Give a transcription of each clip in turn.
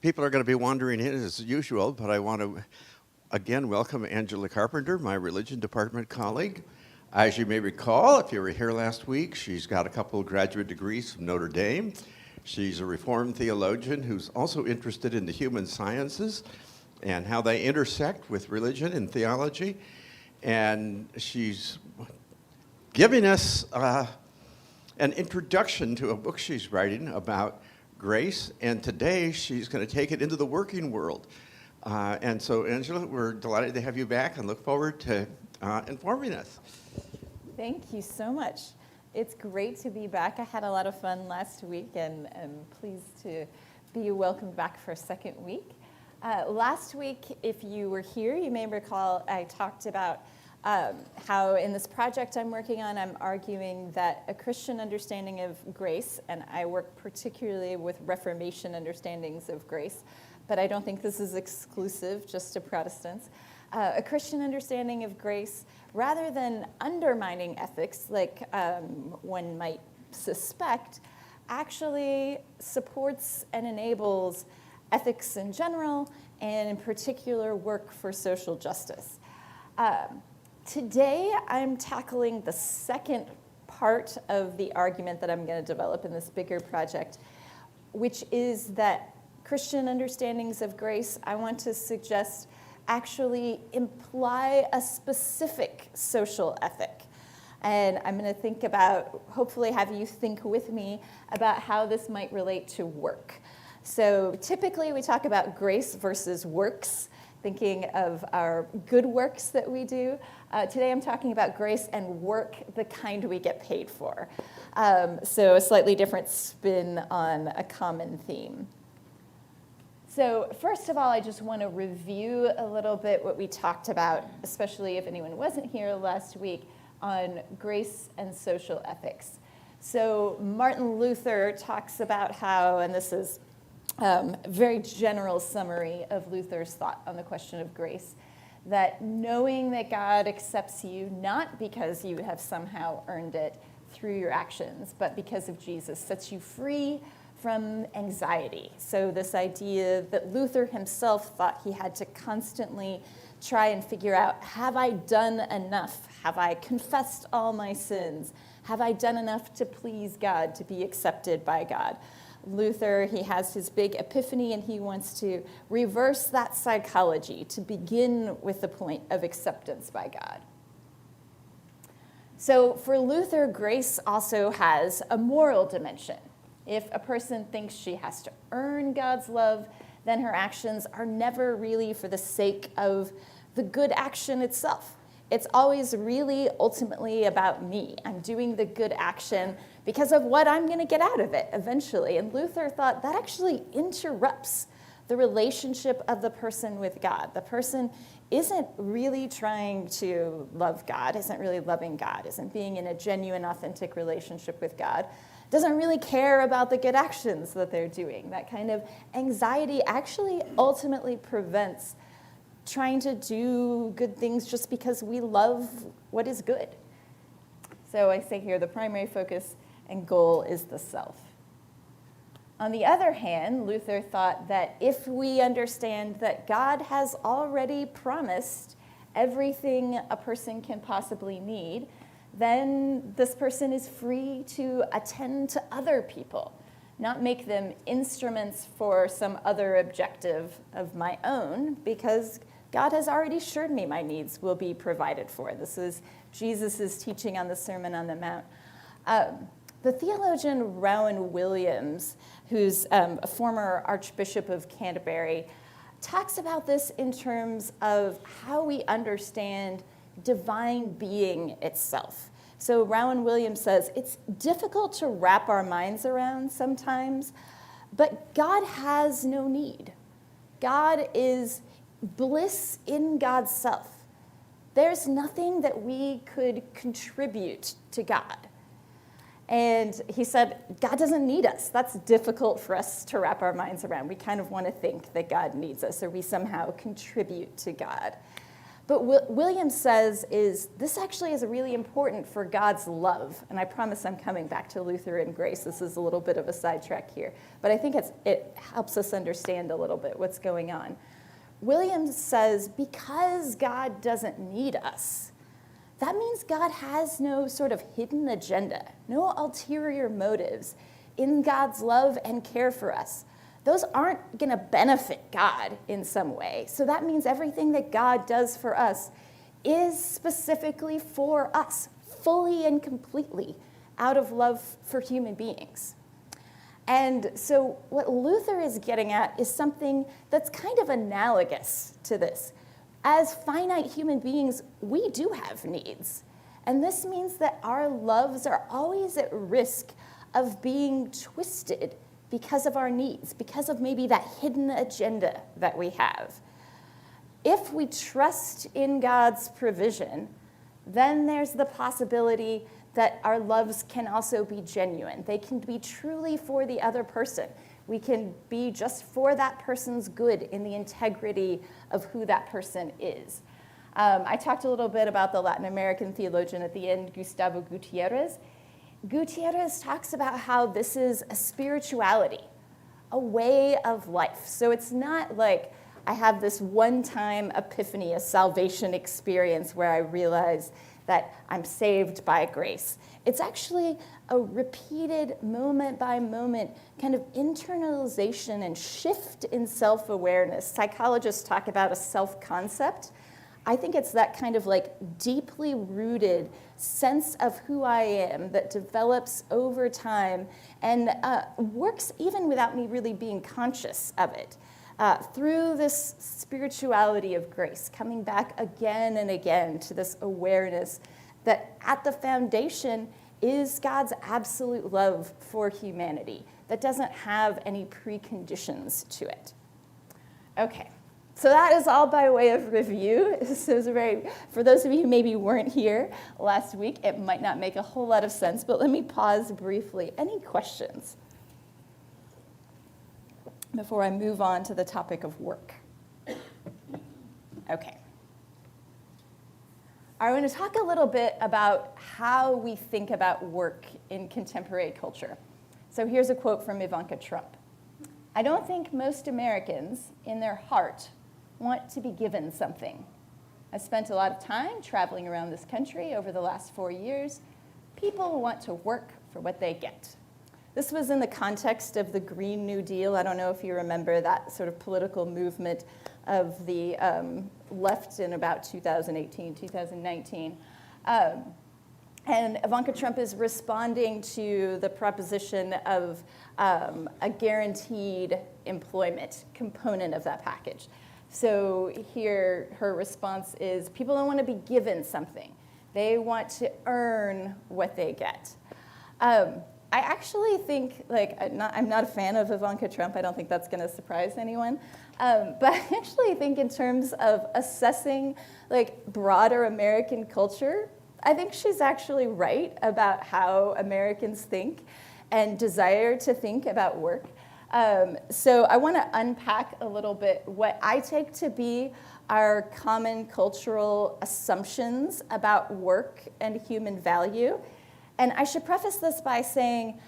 People are going to be wandering in as usual, but I want to again welcome Angela Carpenter, my religion department colleague. As you may recall, if you were here last week, she's got a couple of graduate degrees from Notre Dame. She's a Reformed theologian who's also interested in the human sciences and how they intersect with religion and theology. And she's giving us an introduction to a book she's writing about grace, and today she's going to take it into the working world. And so, Angela, we're delighted to have you back and look forward to informing us. Thank you so much. It's great to be back. I had a lot of fun last week, and I'm pleased to be welcomed back for a second week. Last week, if you were here, you may recall I talked about how in this project I'm working on, I'm arguing that a Christian understanding of grace, and I work particularly with Reformation understandings of grace, but I don't think this is exclusive just to Protestants. A Christian understanding of grace, rather than undermining ethics like one might suspect, actually supports and enables ethics in general, and in particular work for social justice. Today, I'm tackling the second part of the argument that I'm going to develop in this bigger project, which is that Christian understandings of grace, I want to suggest, actually imply a specific social ethic. And I'm going to think about, hopefully have you think with me about how this might relate to work. So typically we talk about grace versus works, thinking of our good works that we do. Today I'm talking about grace and work, the kind we get paid for. So a slightly different spin on a common theme. So first of all, I just want to review a little bit what we talked about, especially if anyone wasn't here last week, on grace and social ethics. So Martin Luther talks about how, and this is very general summary of Luther's thought on the question of grace, that knowing that God accepts you not because you have somehow earned it through your actions, but because of Jesus, sets you free from anxiety. So this idea that Luther himself thought he had to constantly try and figure out, have I done enough? Have I confessed all my sins? Have I done enough to please God, to be accepted by God? Luther, he has his big epiphany, and he wants to reverse that psychology to begin with the point of acceptance by God. So for Luther, grace also has a moral dimension. If a person thinks she has to earn God's love, then her actions are never really for the sake of the good action itself. It's always really ultimately about me. I'm doing the good action because of what I'm going to get out of it eventually. And Luther thought that actually interrupts the relationship of the person with God. The person isn't really trying to love God, isn't really loving God, isn't being in a genuine, authentic relationship with God, doesn't really care about the good actions that they're doing. That kind of anxiety actually ultimately prevents trying to do good things just because we love what is good. So I say here the primary focus and goal is the self. On the other hand, Luther thought that if we understand that God has already promised everything a person can possibly need, then this person is free to attend to other people, not make them instruments for some other objective of my own, because God has already assured me my needs will be provided for. This is Jesus' teaching on the Sermon on the Mount. The theologian Rowan Williams, who's a former Archbishop of Canterbury, talks about this in terms of how we understand divine being itself. So Rowan Williams says, it's difficult to wrap our minds around sometimes, but God has no need. God is bliss in God's self. There's nothing that we could contribute to God. And he said, God doesn't need us. That's difficult for us to wrap our minds around. We kind of want to think that God needs us, or we somehow contribute to God. But what William says is this actually is really important for God's love. And I promise I'm coming back to Luther and grace. This is a little bit of a sidetrack here. But I think it helps us understand a little bit what's going on. William says because God doesn't need us, that means God has no sort of hidden agenda, no ulterior motives in God's love and care for us. Those aren't going to benefit God in some way. So that means everything that God does for us is specifically for us, fully and completely, out of love for human beings. And so what Luther is getting at is something that's kind of analogous to this. As finite human beings, we do have needs. And this means that our loves are always at risk of being twisted because of our needs, because of maybe that hidden agenda that we have. If we trust in God's provision, then there's the possibility that our loves can also be genuine. They can be truly for the other person. We can be just for that person's good in the integrity of who that person is. I talked a little bit about the Latin American theologian at the end, Gustavo Gutierrez. Gutierrez talks about how this is a spirituality, a way of life. So it's not like I have this one-time epiphany, a salvation experience where I realize that I'm saved by grace. It's actually a repeated moment-by-moment kind of internalization and shift in self-awareness. Psychologists talk about a self-concept. I think it's that kind of like deeply rooted sense of who I am that develops over time and works even without me really being conscious of it. Through this spirituality of grace, coming back again and again to this awareness that at the foundation is God's absolute love for humanity that doesn't have any preconditions to it. Okay. So that is all by way of review. So for those of you who maybe weren't here last week, it might not make a whole lot of sense, but let me pause briefly. Any questions before I move on to the topic of work? Okay. I want to talk a little bit about how we think about work in contemporary culture. So here's a quote from Ivanka Trump. "I don't think most Americans, in their heart, want to be given something. I spent a lot of time traveling around this country over the last 4 years. People want to work for what they get." This was in the context of the Green New Deal. I don't know if you remember that sort of political movement of the left in about 2018, 2019. And Ivanka Trump is responding to the proposition of a guaranteed employment component of that package. So here, her response is, people don't want to be given something. They want to earn what they get. I actually think, I'm not a fan of Ivanka Trump. I don't think that's going to surprise anyone. But I actually think in terms of assessing, broader American culture, I think she's actually right about how Americans think and desire to think about work. So I want to unpack a little bit what I take to be our common cultural assumptions about work and human value. And I should preface this by saying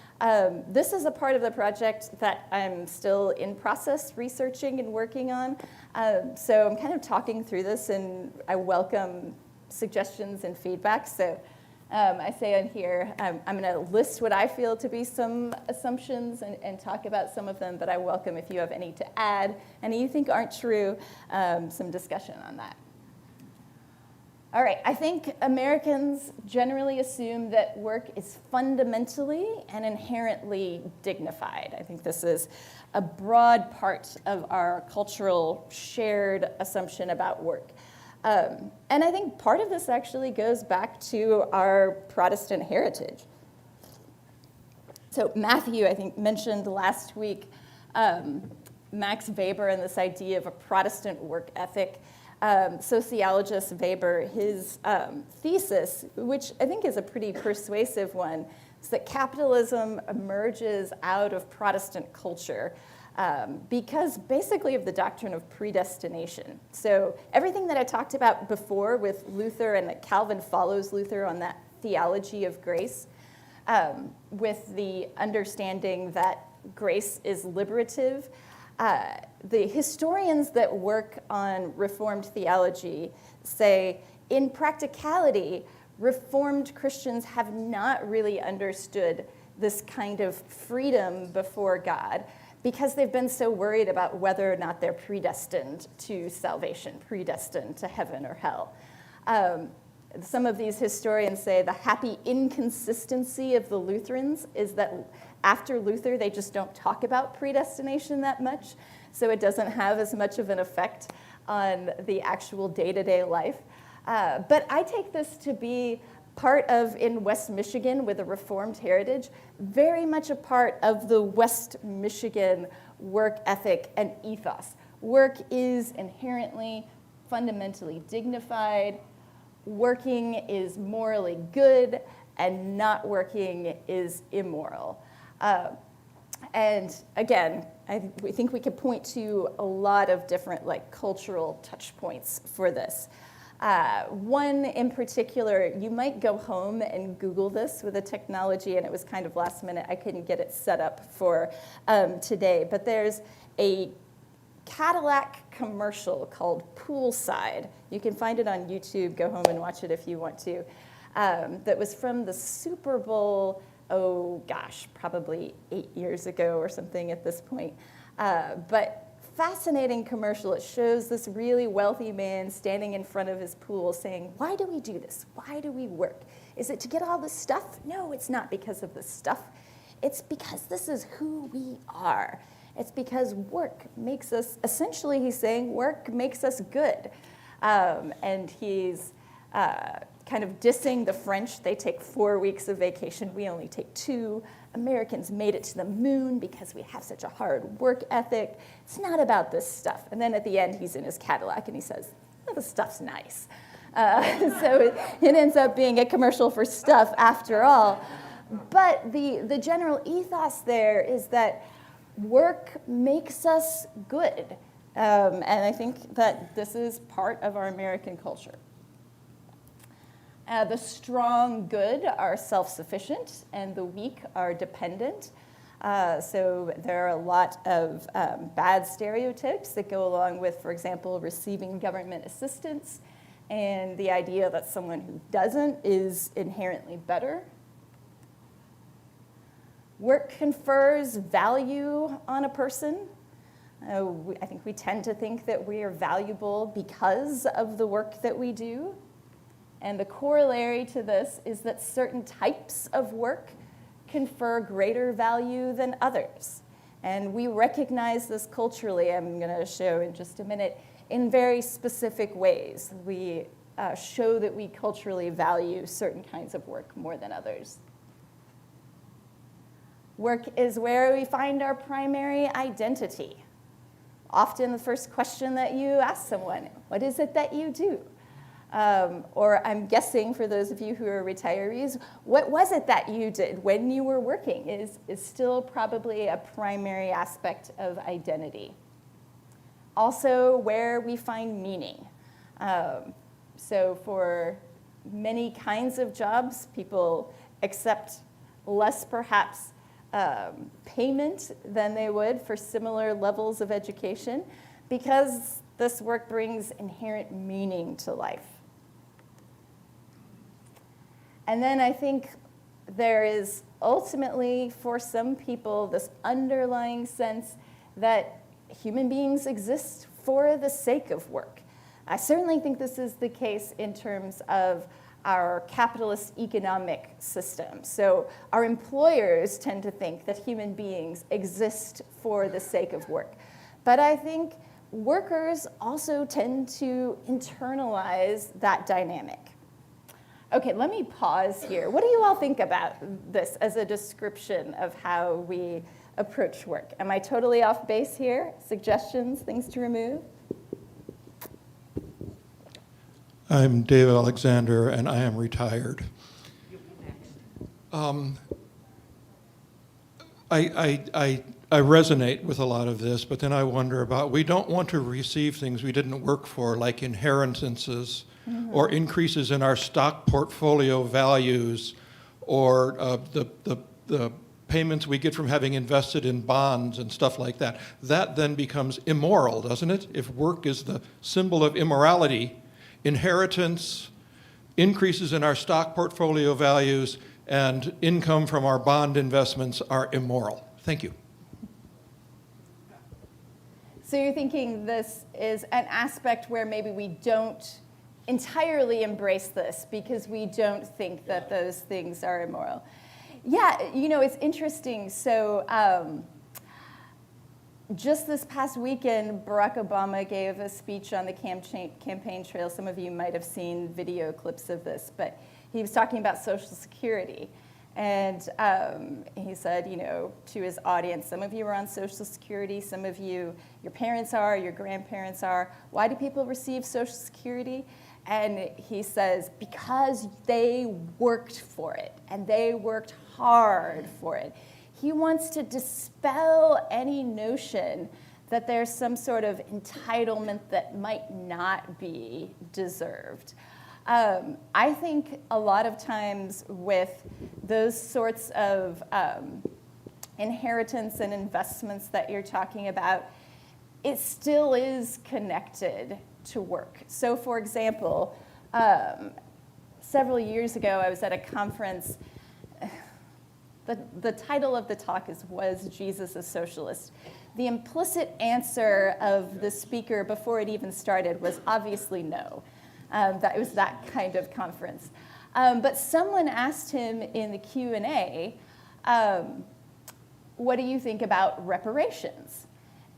this is a part of the project that I'm still in process researching and working on. So I'm kind of talking through this, and I welcome suggestions and feedback. So I say on here, I'm going to list what I feel to be some assumptions and talk about some of them, but I welcome if you have any to add, any you think aren't true, some discussion on that. All right, I think Americans generally assume that work is fundamentally and inherently dignified. I think this is a broad part of our cultural shared assumption about work. And I think part of this actually goes back to our Protestant heritage. So Matthew, I think, mentioned last week Max Weber and this idea of a Protestant work ethic. Sociologist Weber, his thesis, which I think is a pretty persuasive one, is that capitalism emerges out of Protestant culture because basically of the doctrine of predestination. So everything that I talked about before with Luther and that Calvin follows Luther on that theology of grace, with the understanding that grace is liberative. The historians that work on Reformed theology say, in practicality, Reformed Christians have not really understood this kind of freedom before God because they've been so worried about whether or not they're predestined to salvation, predestined to heaven or hell. Some of these historians say the happy inconsistency of the Lutherans is that after Luther, they just don't talk about predestination that much, so it doesn't have as much of an effect on the actual day-to-day life. But I take this to be part of, in West Michigan with a Reformed heritage, very much a part of the West Michigan work ethic and ethos. Work is inherently, fundamentally dignified. Working is morally good, and not working is immoral. And again, we think we could point to a lot of different cultural touch points for this. One in particular, you might go home and Google this with the technology, and it was kind of last minute. I couldn't get it set up for today. But there's a Cadillac commercial called Poolside. You can find it on YouTube. Go home and watch it if you want to. That was from the Super Bowl, probably 8 years ago or something at this point. But fascinating commercial. It shows this really wealthy man standing in front of his pool saying, why do we do this? Why do we work? Is it to get all this stuff? No, it's not because of the stuff. It's because this is who we are. It's because work makes us, essentially he's saying, work makes us good. And he's kind of dissing the French. They take 4 weeks of vacation. We only take 2. Americans made it to the moon because we have such a hard work ethic. It's not about this stuff. And then at the end, he's in his Cadillac and he says, oh, the stuff's nice. So it ends up being a commercial for stuff after all. But the general ethos there is that work makes us good. And I think that this is part of our American culture. The strong good are self-sufficient, and the weak are dependent. So there are a lot of bad stereotypes that go along with, for example, receiving government assistance, and the idea that someone who doesn't is inherently better. Work confers value on a person. I think we tend to think that we are valuable because of the work that we do. And the corollary to this is that certain types of work confer greater value than others. And we recognize this culturally, I'm going to show in just a minute, in very specific ways. We show that we culturally value certain kinds of work more than others. Work is where we find our primary identity. Often the first question that you ask someone, what is it that you do? Or I'm guessing for those of you who are retirees, what was it that you did when you were working is still probably a primary aspect of identity. Also, where we find meaning. So for many kinds of jobs, people accept less perhaps payment than they would for similar levels of education because this work brings inherent meaning to life. And then I think there is ultimately, for some people, this underlying sense that human beings exist for the sake of work. I certainly think this is the case in terms of our capitalist economic system. So our employers tend to think that human beings exist for the sake of work. But I think workers also tend to internalize that dynamic. Okay, let me pause here. What do you all think about this as a description of how we approach work? Am I totally off base here? Suggestions, things to remove? I'm David Alexander, and I am retired. I I resonate with a lot of this, but then I wonder about, we don't want to receive things we didn't work for, like inheritances or increases in our stock portfolio values, or the payments we get from having invested in bonds and stuff like that. That then becomes immoral, doesn't it? If work is the symbol of immorality, inheritance, increases in our stock portfolio values, and income from our bond investments are immoral. Thank you. So you're thinking this is an aspect where maybe we don't entirely embrace this because we don't think that those things are immoral. Yeah, it's interesting. So just this past weekend, Barack Obama gave a speech on the campaign trail. Some of you might have seen video clips of this, but he was talking about Social Security. And he said, to his audience, some of you are on Social Security, some of you, your parents are, your grandparents are. Why do people receive Social Security? And he says, because they worked for it, and they worked hard for it. He wants to dispel any notion that there's some sort of entitlement that might not be deserved. I think a lot of times with those sorts of inheritance and investments that you're talking about, it still is connected to work. So for example, several years ago, I was at a conference. The title of the talk Was Jesus a Socialist? The implicit answer of the speaker before it even started was obviously no. That it was that kind of conference. But someone asked him in the Q&A, what do you think about reparations?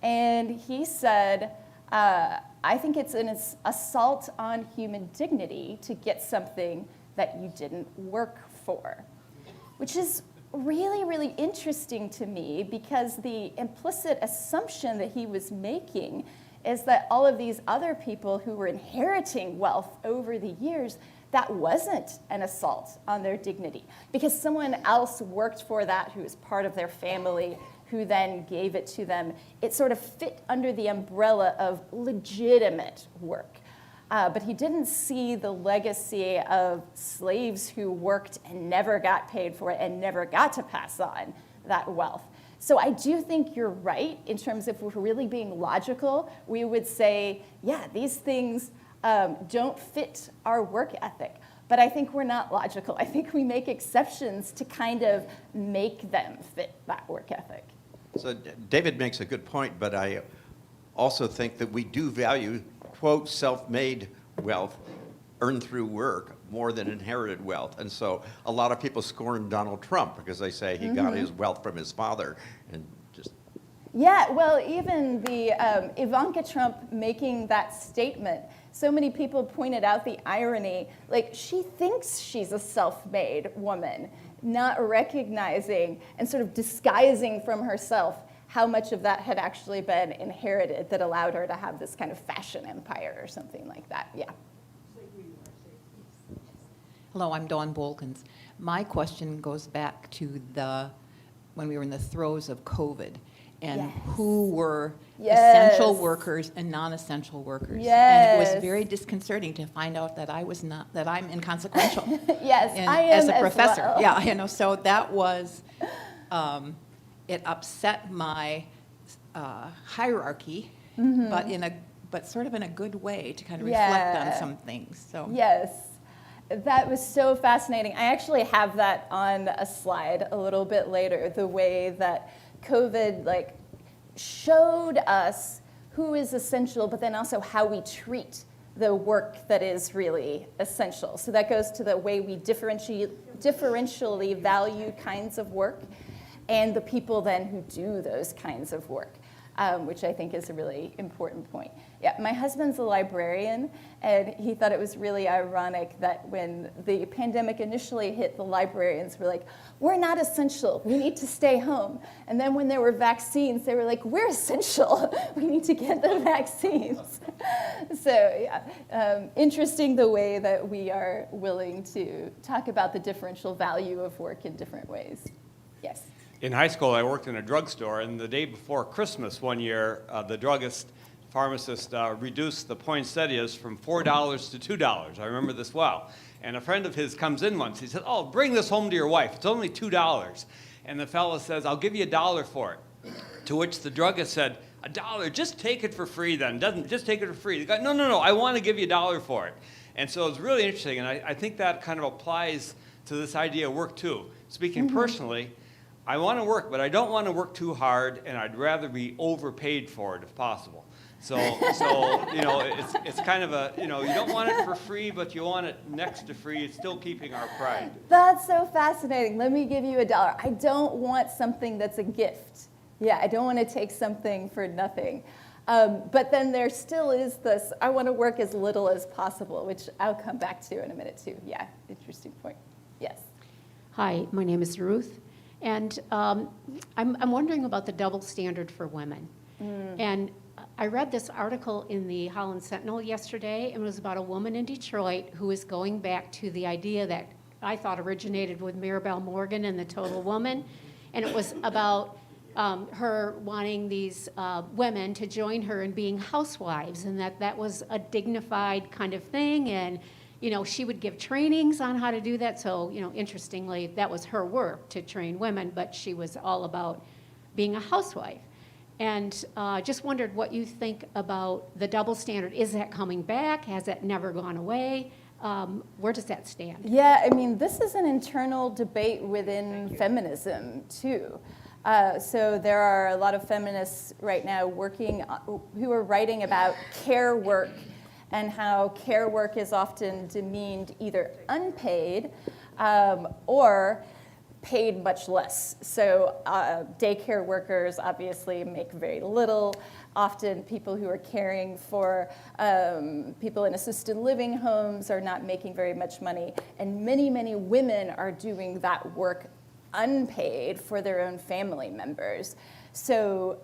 And he said, I think it's an assault on human dignity to get something that you didn't work for, which is really, really interesting to me because the implicit assumption that he was making is that all of these other people who were inheriting wealth over the years, that wasn't an assault on their dignity because someone else worked for that who was part of their family, who then gave it to them. It sort of fit under the umbrella of legitimate work. But he didn't see the legacy of slaves who worked and never got paid for it and never got to pass on that wealth. So I do think you're right in terms of if we're really being logical, we would say, yeah, these things don't fit our work ethic. But I think we're not logical. I think we make exceptions to kind of make them fit that work ethic. So David makes a good point, but I also think that we do value, quote, self-made wealth earned through work more than inherited wealth. And so a lot of people scorn Donald Trump because they say he got his wealth from his father and just... Yeah, well, even the Ivanka Trump making that statement, so many people pointed out the irony, like she thinks she's a self-made woman, not recognizing and sort of disguising from herself how much of that had actually been inherited that allowed her to have this kind of fashion empire or something like that. Yeah. Hello, I'm Dawn Bolkins. My question goes back to when we were in the throes of COVID and who were essential workers and non-essential workers. And it was very disconcerting to find out that that I'm inconsequential. Yes, I am as a professor. Well. Yeah, so that was, it upset my hierarchy, but sort of in a good way to kind of reflect on some things. So. Yes. That was so fascinating. I actually have that on a slide a little bit later, the way that COVID showed us who is essential, but then also how we treat the work that is really essential. So that goes to the way we differentially value kinds of work and the people then who do those kinds of work, which I think is a really important point. Yeah, my husband's a librarian, and he thought it was really ironic that when the pandemic initially hit, the librarians were like, we're not essential, we need to stay home. And then when there were vaccines, they were like, we're essential, we need to get the vaccines. So yeah, interesting the way that we are willing to talk about the differential value of work in different ways. Yes? In high school, I worked in a drugstore, and the day before Christmas one year, the pharmacist reduced the poinsettias from $4 to $2. I remember this well. And a friend of his comes in once. He said, "Oh, bring this home to your wife. It's only $2. And the fellow says, "I'll give you $1 for it." To which the druggist said, $1? Just take it for free then. Just take it for free. The guy, no, I want to give you $1 for it. And so it's really interesting, and I think that kind of applies to this idea of work too. Speaking personally, I want to work, but I don't want to work too hard, and I'd rather be overpaid for it if possible. So it's kind of you don't want it for free, but you want it next to free. It's still keeping our pride. That's so fascinating. Let me give you $1. I don't want something that's a gift. Yeah, I don't want to take something for nothing. But then there still is this, I want to work as little as possible, which I'll come back to in a minute too. Yeah, interesting point. Yes. Hi, my name is Ruth, and I'm wondering about the double standard for women. And I read this article in the Holland Sentinel yesterday, and it was about a woman in Detroit who is going back to the idea that I thought originated with Maribel Morgan and the Total Woman, and it was about her wanting these women to join her in being housewives, and that was a dignified kind of thing, and she would give trainings on how to do that. So interestingly, that was her work to train women, but she was all about being a housewife. And just wondered what you think about the double standard. Is that coming back? Has it never gone away? Where does that stand? Yeah, I mean, this is an internal debate within feminism too. So there are a lot of feminists right now who are writing about care work and how care work is often demeaned either unpaid or paid much less. So daycare workers obviously make very little. Often people who are caring for people in assisted living homes are not making very much money. And many, many women are doing that work unpaid for their own family members. So,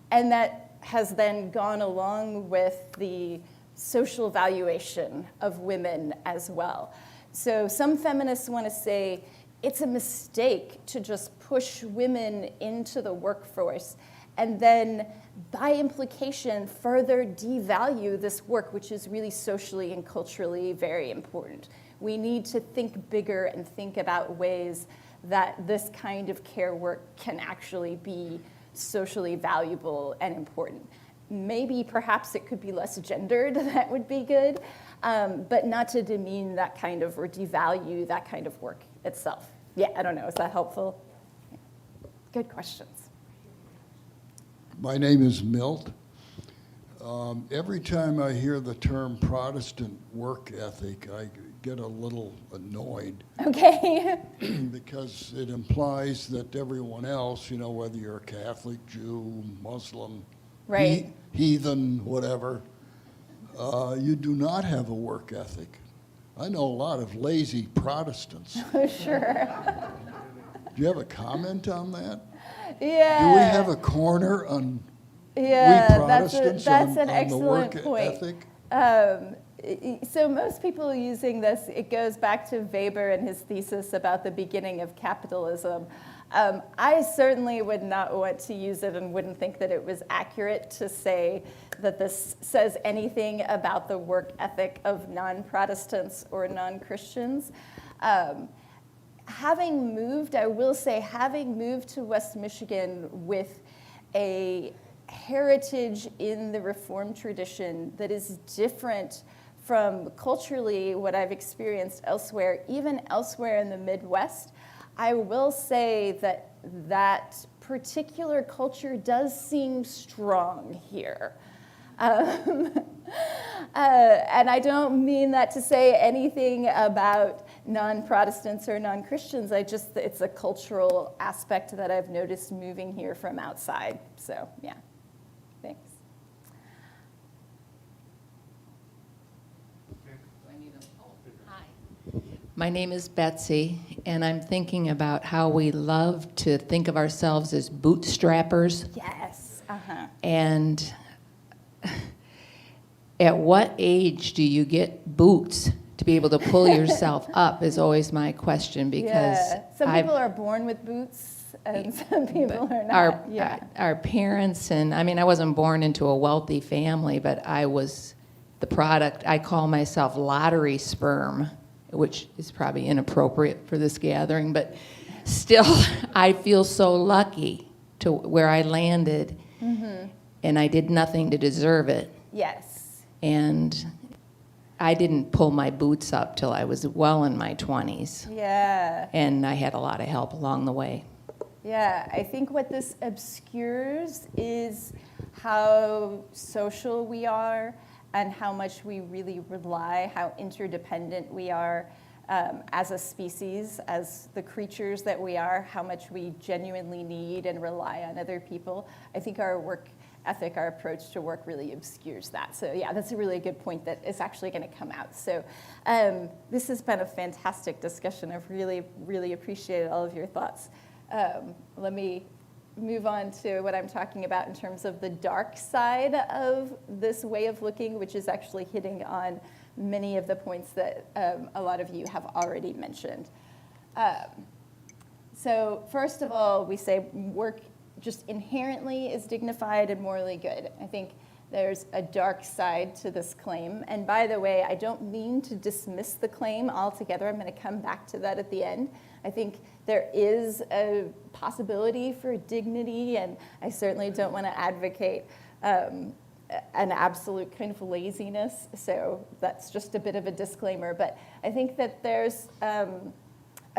and that has then gone along with the social valuation of women as well. So some feminists want to say it's a mistake to just push women into the workforce and then by implication further devalue this work, which is really socially and culturally very important. We need to think bigger and think about ways that this kind of care work can actually be socially valuable and important. Maybe perhaps it could be less gendered, that would be good, but not to demean that kind of or devalue that kind of work itself. Yeah, I don't know, is that helpful? Yeah. Good questions. My name is Milt. Every time I hear the term Protestant work ethic, I get a little annoyed. Okay. Because it implies that everyone else, whether you're a Catholic, Jew, Muslim, right. Heathen, whatever, you do not have a work ethic. I know a lot of lazy Protestants. Sure. Do you have a comment on that? Yeah. Do we have a corner on we Protestants that's on an excellent the work point. ethic? So most people using this, it goes back to Weber and his thesis about the beginning of capitalism. I certainly would not want to use it and wouldn't think that it was accurate to say that this says anything about the work ethic of non-Protestants or non-Christians. Having moved to West Michigan with a heritage in the Reformed tradition that is different from culturally what I've experienced elsewhere, even elsewhere in the Midwest, I will say that that particular culture does seem strong here. And I don't mean that to say anything about non-Protestants or non-Christians. It's a cultural aspect that I've noticed moving here from outside. So, yeah, thanks. My name is Betsy, and I'm thinking about how we love to think of ourselves as bootstrappers. Yes. And at what age do you get boots to be able to pull yourself up is always my question, because some people are born with boots. and some people But are not. Our parents, and I mean, I wasn't born into a wealthy family, but I was the product, I call myself lottery sperm, which is probably inappropriate for this gathering, but still, I feel so lucky to where I landed, and I did nothing to deserve it. Yes. And I didn't pull my boots up till I was well in my 20s. Yeah. And I had a lot of help along the way. Yeah, I think what this obscures is how social we are and how much we really rely, how interdependent we are as a species, as the creatures that we are, how much we genuinely need and rely on other people. I think our work ethic, our approach to work really obscures that. So yeah, that's a really good point that is actually going to come out. So this has been a fantastic discussion. I've really, really appreciated all of your thoughts. Let me move on to what I'm talking about in terms of the dark side of this way of looking, which is actually hitting on many of the points that a lot of you have already mentioned. So first of all, we say work just inherently is dignified and morally good. I think there's a dark side to this claim. And by the way, I don't mean to dismiss the claim altogether. I'm going to come back to that at the end. I think there is a possibility for dignity, and I certainly don't want to advocate an absolute kind of laziness. So that's just a bit of a disclaimer. But I think that there's a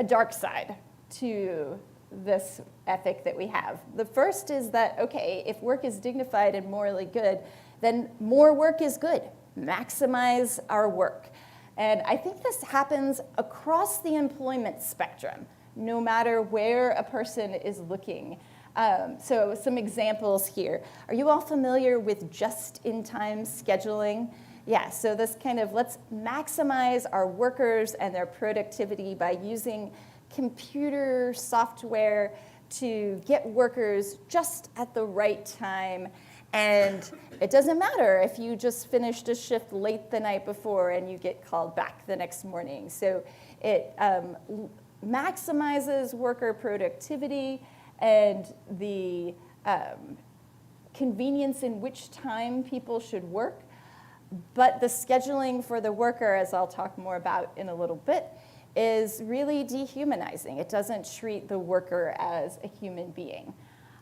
dark side to this ethic that we have. The first is that, okay, if work is dignified and morally good, then more work is good. Maximize our work. And I think this happens across the employment spectrum, no matter where a person is looking. So some examples here. Are you all familiar with just-in-time scheduling? Yeah, so this kind of let's maximize our workers and their productivity by using computer software to get workers just at the right time. And it doesn't matter if you just finished a shift late the night before and you get called back the next morning. So it maximizes worker productivity and the convenience in which time people should work. But the scheduling for the worker, as I'll talk more about in a little bit, is really dehumanizing. It doesn't treat the worker as a human being.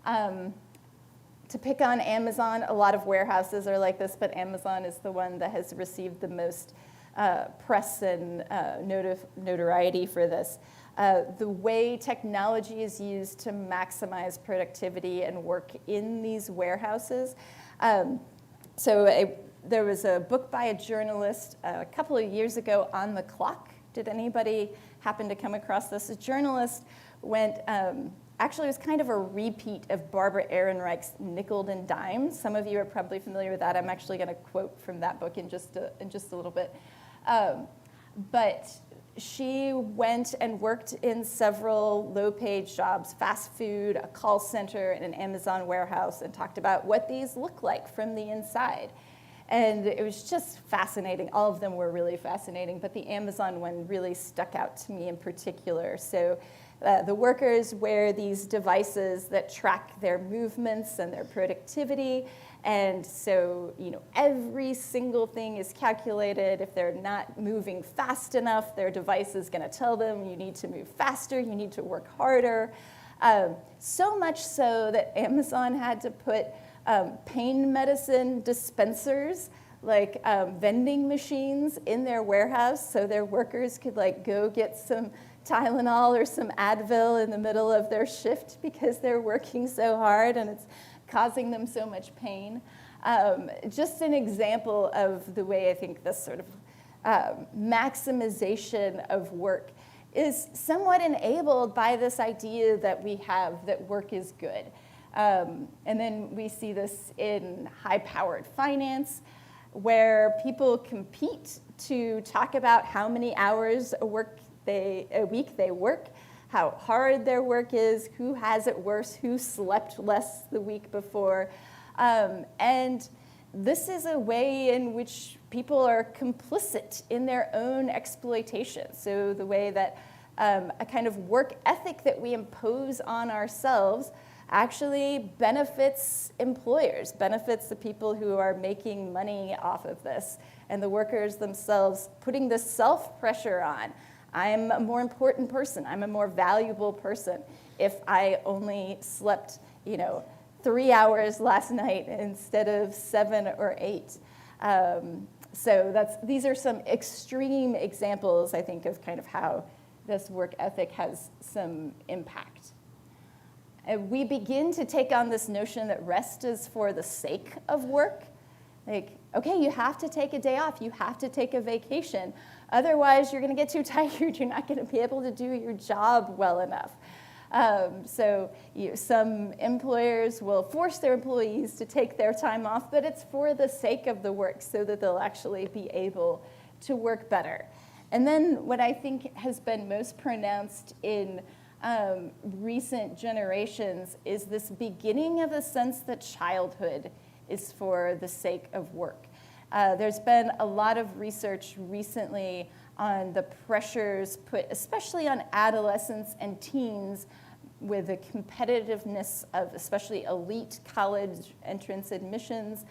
To pick on Amazon, a lot of warehouses are like this, but Amazon is the one that has received the most press and notoriety for this. The way technology is used to maximize productivity and work in these warehouses. There was a book by a journalist a couple of years ago, On the Clock. Did anybody happen to come across this? A journalist went, actually it was kind of a repeat of Barbara Ehrenreich's Nickel and Dime. Some of you are probably familiar with that. I'm actually going to quote from that book in just a little bit. But she went and worked in several low-paid jobs, fast food, a call center, and an Amazon warehouse, and talked about what these look like from the inside. And it was just fascinating. All of them were really fascinating, but the Amazon one really stuck out to me in particular. So the workers wear these devices that track their movements and their productivity. And so, every single thing is calculated. If they're not moving fast enough, their device is going to tell them, you need to move faster, you need to work harder. So much so that Amazon had to put pain medicine dispensers, like vending machines in their warehouse so their workers could go get some Tylenol or some Advil in the middle of their shift because they're working so hard and it's causing them so much pain. Just an example of the way I think this sort of maximization of work is somewhat enabled by this idea that we have that work is good. And then we see this in high-powered finance, where people compete to talk about how many hours a week they work, how hard their work is, who has it worse, who slept less the week before. And this is a way in which people are complicit in their own exploitation. So the way that a kind of work ethic that we impose on ourselves actually benefits employers, benefits the people who are making money off of this, and the workers themselves putting this self-pressure on. I'm a more important person. I'm a more valuable person if I only slept, 3 hours last night instead of 7 or 8. So these are some extreme examples, I think, of kind of how this work ethic has some impact. We begin to take on this notion that rest is for the sake of work. Like, okay, you have to take a day off. You have to take a vacation. Otherwise, you're going to get too tired. You're not going to be able to do your job well enough. Some employers will force their employees to take their time off, but it's for the sake of the work so that they'll actually be able to work better. And then what I think has been most pronounced in recent generations is this beginning of a sense that childhood is for the sake of work. There's been a lot of research recently on the pressures put, especially on adolescents and teens, with the competitiveness of especially elite college entrance admissions,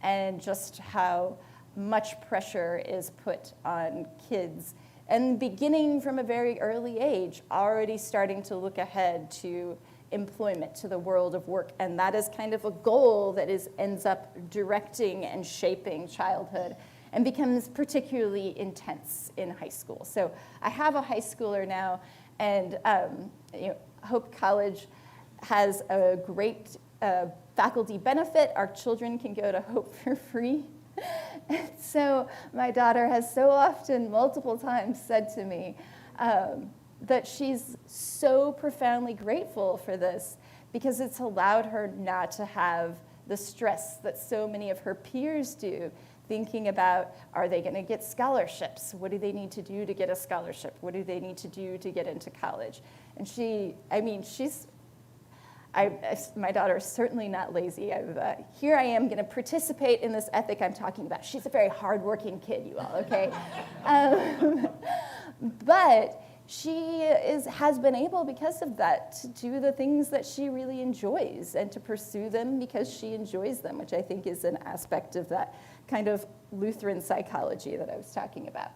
and just how much pressure is put on kids. And beginning from a very early age, already starting to look ahead to employment, to the world of work. And that is kind of a goal that ends up directing and shaping childhood and becomes particularly intense in high school. So I have a high schooler now, and Hope College has a great faculty benefit. Our children can go to Hope for free. So my daughter has so often, multiple times, said to me that she's so profoundly grateful for this because it's allowed her not to have the stress that so many of her peers do, thinking about, are they going to get scholarships? What do they need to do to get a scholarship? What do they need to do to get into college? And my daughter is certainly not lazy. Here I am going to participate in this ethic I'm talking about. She's a very hardworking kid, you all, okay? But she has been able, because of that, to do the things that she really enjoys and to pursue them because she enjoys them, which I think is an aspect of that kind of Lutheran psychology that I was talking about.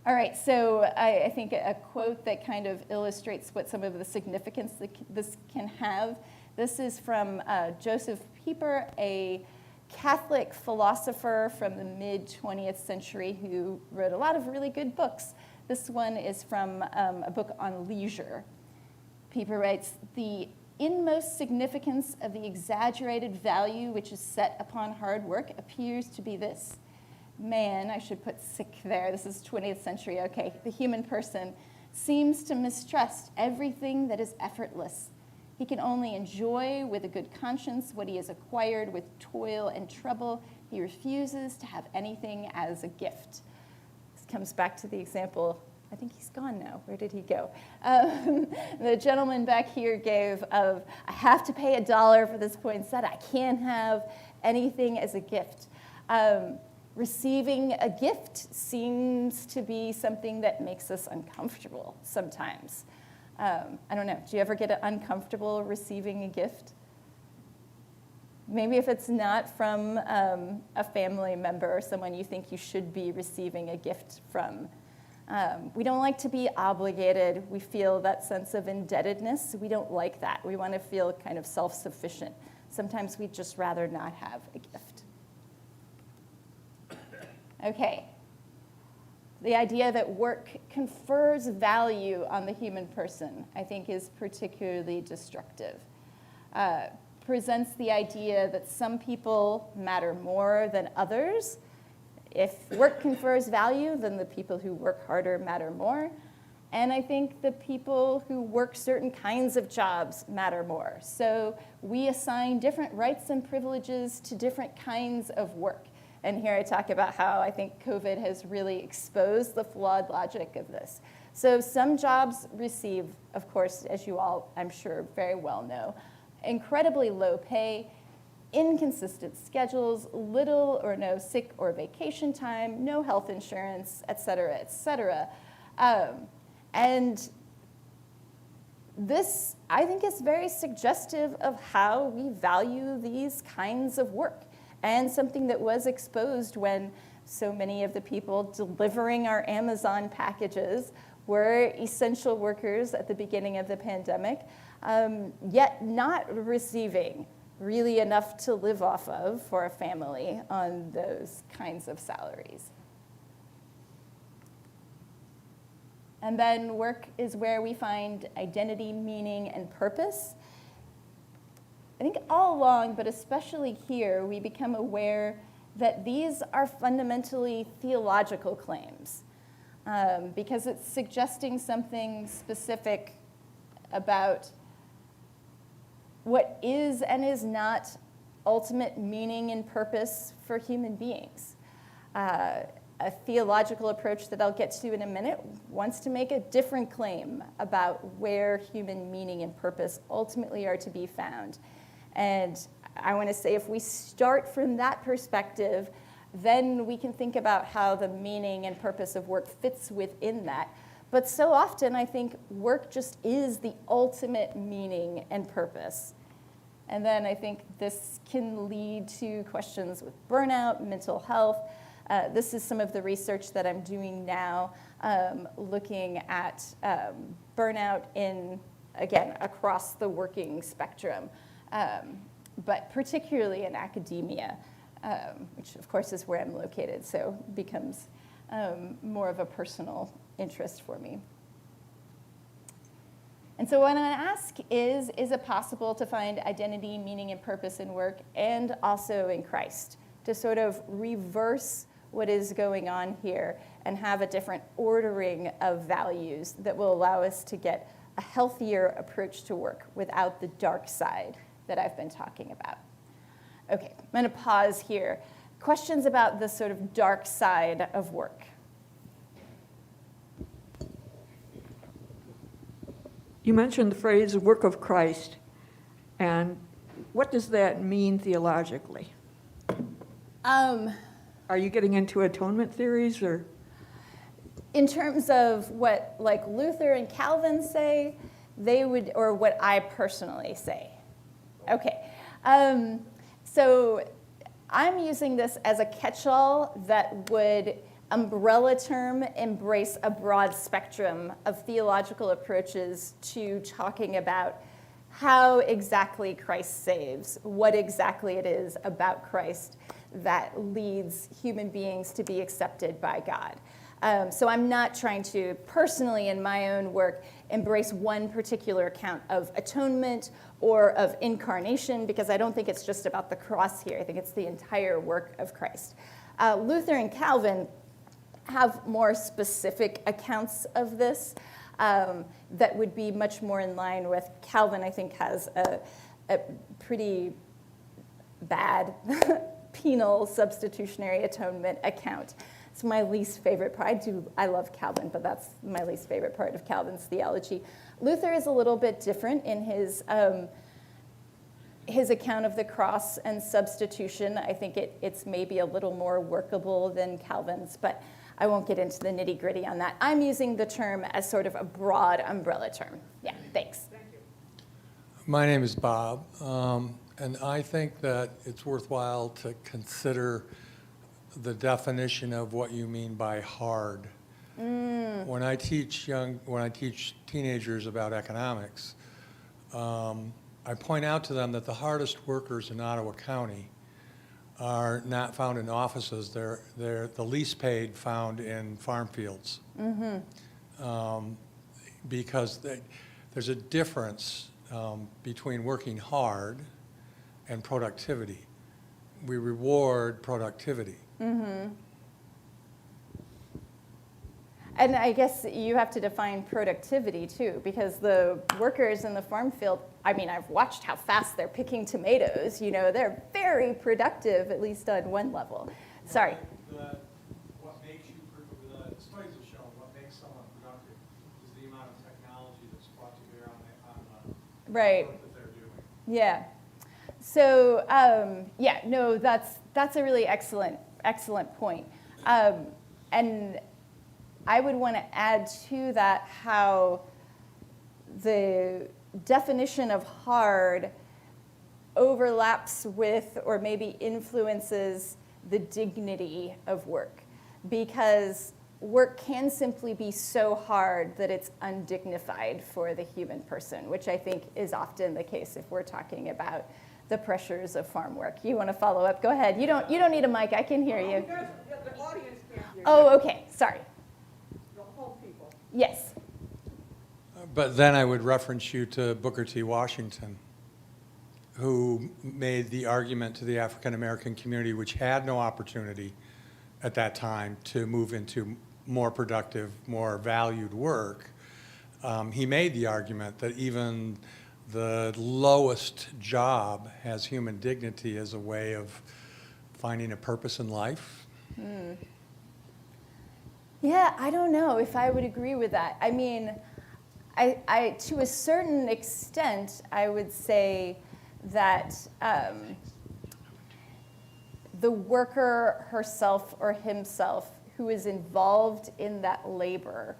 All right, so I think a quote that kind of illustrates what some of the significance that this can have. This is from Joseph Pieper, a Catholic philosopher from the mid-20th century who wrote a lot of really good books. This one is from a book on leisure. Pieper writes, "The inmost significance of the exaggerated value which is set upon hard work appears to be this. Man," I should put sick there, this is 20th century, okay, "the human person seems to mistrust everything that is effortless. He can only enjoy with a good conscience what he has acquired with toil and trouble. He refuses to have anything as a gift." This comes back to the example, I think he's gone now. Where did he go? The gentleman back here gave of, I have to pay $1 for this poinsettia. I can't have anything as a gift. Receiving a gift seems to be something that makes us uncomfortable sometimes. I don't know, do you ever get uncomfortable receiving a gift? Maybe if it's not from a family member or someone you think you should be receiving a gift from. We don't like to be obligated. We feel that sense of indebtedness. We don't like that. We want to feel kind of self-sufficient. Sometimes we'd just rather not have a gift. Okay. The idea that work confers value on the human person, I think, is particularly destructive. Presents the idea that some people matter more than others. If work confers value, then the people who work harder matter more. And I think the people who work certain kinds of jobs matter more. So we assign different rights and privileges to different kinds of work. And here I talk about how I think COVID has really exposed the flawed logic of this. So some jobs receive, of course, as you all, I'm sure, very well know, incredibly low pay, inconsistent schedules, little or no sick or vacation time, no health insurance, et cetera, et cetera. And this, I think, is very suggestive of how we value these kinds of work, and something that was exposed when so many of the people delivering our Amazon packages were essential workers at the beginning of the pandemic, yet not receiving really enough to live off of for a family on those kinds of salaries. And then work is where we find identity, meaning, and purpose. I think all along, but especially here, we become aware that these are fundamentally theological claims, because it's suggesting something specific about what is and is not ultimate meaning and purpose for human beings. A theological approach that I'll get to in a minute wants to make a different claim about where human meaning and purpose ultimately are to be found. And I want to say, if we start from that perspective, then we can think about how the meaning and purpose of work fits within that. But so often, I think work just is the ultimate meaning and purpose. And then I think this can lead to questions with burnout, mental health. This is some of the research that I'm doing now, looking at burnout again, across the working spectrum, but particularly in academia, which of course is where I'm located, so becomes more of a personal interest for me. And so what I want to ask is it possible to find identity, meaning, and purpose in work, and also in Christ, to sort of reverse what is going on here and have a different ordering of values that will allow us to get a healthier approach to work without the dark side that I've been talking about? Okay, I'm going to pause here. Questions about the sort of dark side of work? You mentioned the phrase work of Christ, and what does that mean theologically? Are you getting into atonement theories, or? In terms of what like Luther and Calvin say, they would, or what I personally say. Okay, so I'm using this as a catch-all that would umbrella term embrace a broad spectrum of theological approaches to talking about how exactly Christ saves, what exactly it is about Christ that leads human beings to be accepted by God. So I'm not trying to personally, in my own work, embrace one particular account of atonement or of incarnation, because I don't think it's just about the cross here. I think it's the entire work of Christ. Luther and Calvin have more specific accounts of this that would be much more in line with Calvin. I think has a pretty bad penal substitutionary atonement account. It's my least favorite part. I love Calvin, but that's my least favorite part of Calvin's theology. Luther is a little bit different in his account of the cross and substitution. I think it's maybe a little more workable than Calvin's, but I won't get into the nitty-gritty on that. I'm using the term as sort of a broad umbrella term. Yeah, thanks. Thank you. My name is Bob, and I think that it's worthwhile to consider the definition of what you mean by hard. When I teach teenagers about economics, I point out to them that the hardest workers in Ottawa County are not found in offices. They're the least paid found in farm fields. Because there's a difference between working hard and productivity. We reward productivity. And I guess you have to define productivity too, because the workers in the farm field, I mean, I've watched how fast they're picking tomatoes. You know, they're very productive, at least on one level. Sorry. What makes you, the studies have shown, what makes someone productive is the amount of technology that's brought to bear on the right. work that they're doing. Yeah. So, yeah, no, that's a really excellent point. And I would want to add to that how the definition of hard overlaps with or maybe influences the dignity of work, because work can simply be so hard that it's undignified for the human person, which I think is often the case if we're talking about the pressures of farm work. You want to follow up? Go ahead. You don't need a mic. I can hear you. The audience can't hear you. Oh, okay. Sorry. The whole people. Yes. But then I would reference you to Booker T. Washington, who made the argument to the African American community, which had no opportunity at that time to move into more productive, more valued work. He made the argument that even the lowest job has human dignity as a way of finding a purpose in life. Yeah, I don't know if I would agree with that. I mean, I to a certain extent, I would say that the worker herself or himself who is involved in that labor,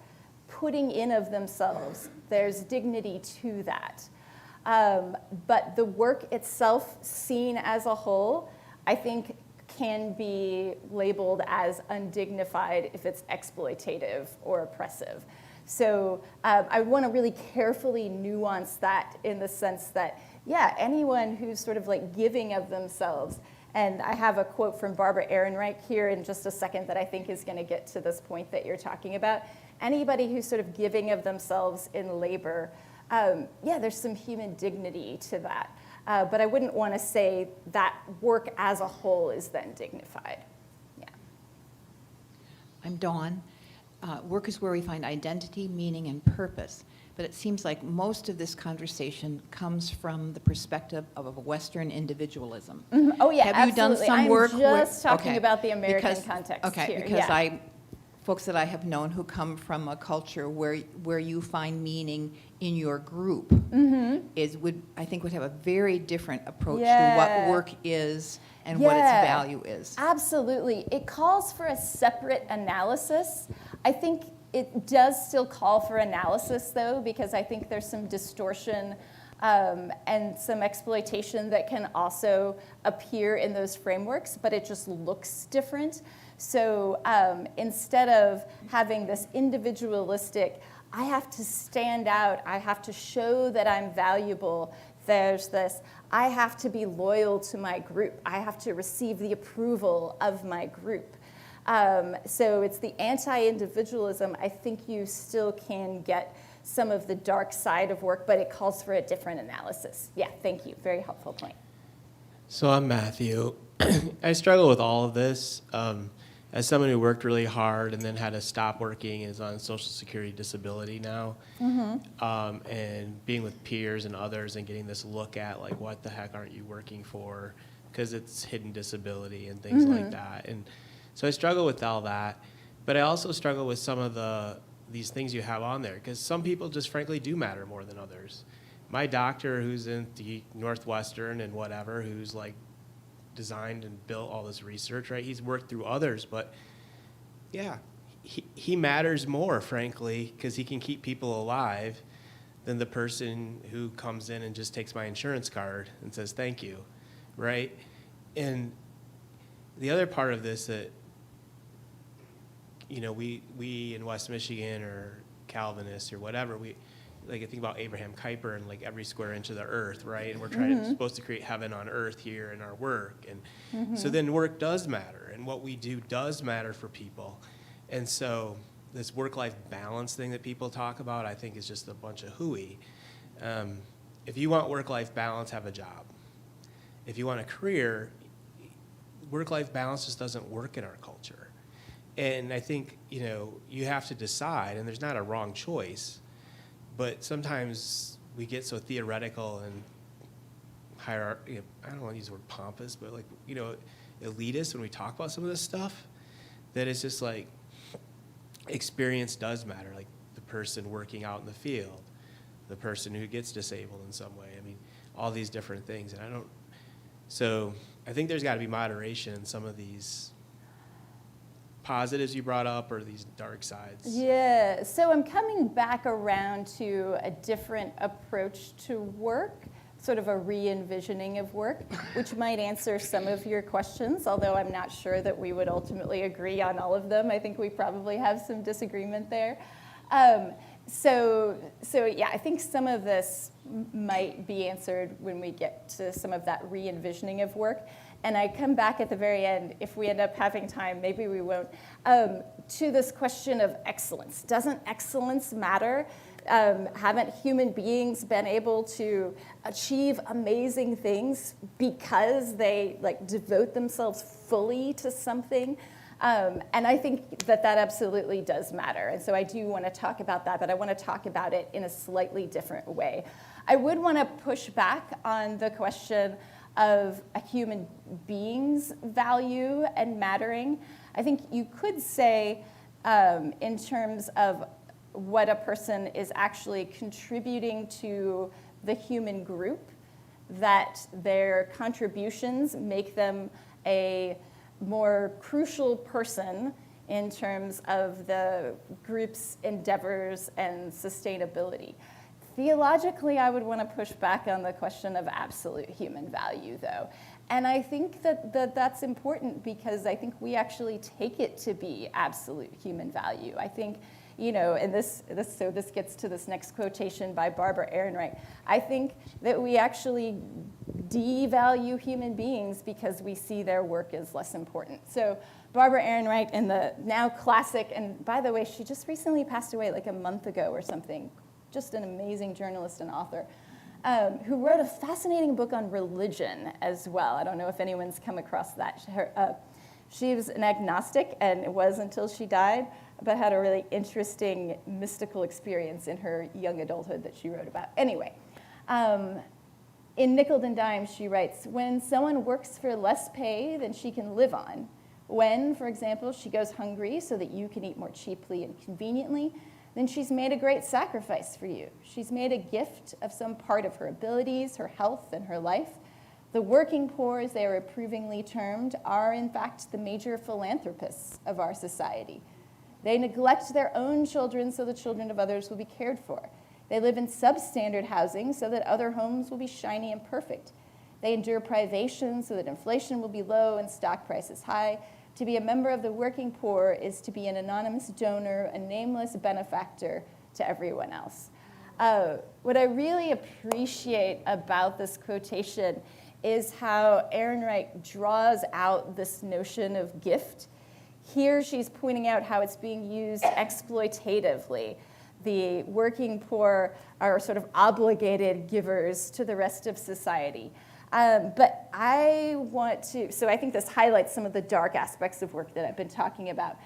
putting in of themselves, there's dignity to that. But the work itself, seen as a whole, I think can be labeled as undignified if it's exploitative or oppressive. So I want to really carefully nuance that in the sense that, yeah, anyone who's sort of like giving of themselves, and I have a quote from Barbara Ehrenreich here in just a second that I think is going to get to this point that you're talking about. Anybody who's sort of giving of themselves in labor, yeah, there's some human dignity to that. But I wouldn't want to say that work as a whole is then dignified. Yeah. I'm Dawn. Work is where we find identity, meaning, and purpose. But it seems like most of this conversation comes from the perspective of a Western individualism. Mm-hmm. Oh yeah, Have you done absolutely. some work? I'm just talking okay. about the American because, context okay, here. because Yeah. folks that I have known who come from a culture where you find meaning in your group I think would have a very different approach to what work is and what its value is. Absolutely. It calls for a separate analysis. I think it does still call for analysis, though, because I think there's some distortion and some exploitation that can also appear in those frameworks, but it just looks different. So instead of having this individualistic, I have to stand out, I have to show that I'm valuable, there's this, I have to be loyal to my group, I have to receive the approval of my group. So it's the anti-individualism. I think you still can get some of the dark side of work, but it calls for a different analysis. Yeah, thank you. Very helpful point. So I'm Matthew. I struggle with all of this. As someone who worked really hard and then had to stop working, is on Social Security disability now, and being with peers and others and getting this look at like, what the heck aren't you working for? Because it's hidden disability and things like that. And so I struggle with all that, but I also struggle with some of these things you have on there, because some people just frankly do matter more than others. My doctor, who's in the Northwestern and whatever, who's like designed and built all this research, right? He's worked through others, but yeah, he matters more, frankly, because he can keep people alive than the person who comes in and just takes my insurance card and says thank you, right? And the other part of this that, you know, we in West Michigan or Calvinists or whatever, like I think about Abraham Kuyper and like every square inch of the earth, right? And we're supposed to create heaven on earth here in our work. And so then work does matter, and what we do does matter for people. And so this work-life balance thing that people talk about, I think is just a bunch of hooey. If you want work-life balance, have a job. If you want a career, work-life balance just doesn't work in our culture. And I think, you know, you have to decide, and there's not a wrong choice, but sometimes we get so theoretical and hierarchy, I don't want to use the word pompous, but like, you know, elitist when we talk about some of this stuff, that it's just like, experience does matter, like the person working out in the field, the person who gets disabled in some way, I mean, all these different things, and so I think there's got to be moderation in some of these positives you brought up or these dark sides? Yeah, so I'm coming back around to a different approach to work, sort of a re-envisioning of work, which might answer some of your questions, although I'm not sure that we would ultimately agree on all of them. I think we probably have some disagreement there. So yeah, I think some of this might be answered when we get to some of that re-envisioning of work. And I come back at the very end, if we end up having time, maybe we won't, to this question of excellence. Doesn't excellence matter? Haven't human beings been able to achieve amazing things because they devote themselves fully to something? And I think that absolutely does matter. And so I do want to talk about that, but I want to talk about it in a slightly different way. I would want to push back on the question of a human being's value and mattering. I think you could say, in terms of what a person is actually contributing to the human group, that their contributions make them a more crucial person in terms of the group's endeavors and sustainability. Theologically, I would want to push back on the question of absolute human value, though. And I think that's important because I think we actually take it to be absolute human value. I think, and this gets to this next quotation by Barbara Ehrenreich. I think that we actually devalue human beings because we see their work as less important. So Barbara Ehrenreich in the now classic, and by the way, she just recently passed away like a month ago or something, just an amazing journalist and author, who wrote a fascinating book on religion as well. I don't know if anyone's come across that. She was an agnostic, and it was until she died, but had a really interesting mystical experience in her young adulthood that she wrote about. Anyway, in Nickel and Dime, she writes, when someone works for less pay than she can live on, when, for example, she goes hungry so that you can eat more cheaply and conveniently, then she's made a great sacrifice for you. She's made a gift of some part of her abilities, her health, and her life. The working poor, as they are approvingly termed, are in fact the major philanthropists of our society. They neglect their own children so the children of others will be cared for. They live in substandard housing so that other homes will be shiny and perfect. They endure privation so that inflation will be low and stock prices high. To be a member of the working poor is to be an anonymous donor, a nameless benefactor to everyone else. What I really appreciate about this quotation is how Ehrenreich draws out this notion of gift. Here she's pointing out how it's being used exploitatively. The working poor are sort of obligated givers to the rest of society. But I want to, so I think this highlights some of the dark aspects of work that I've been talking about.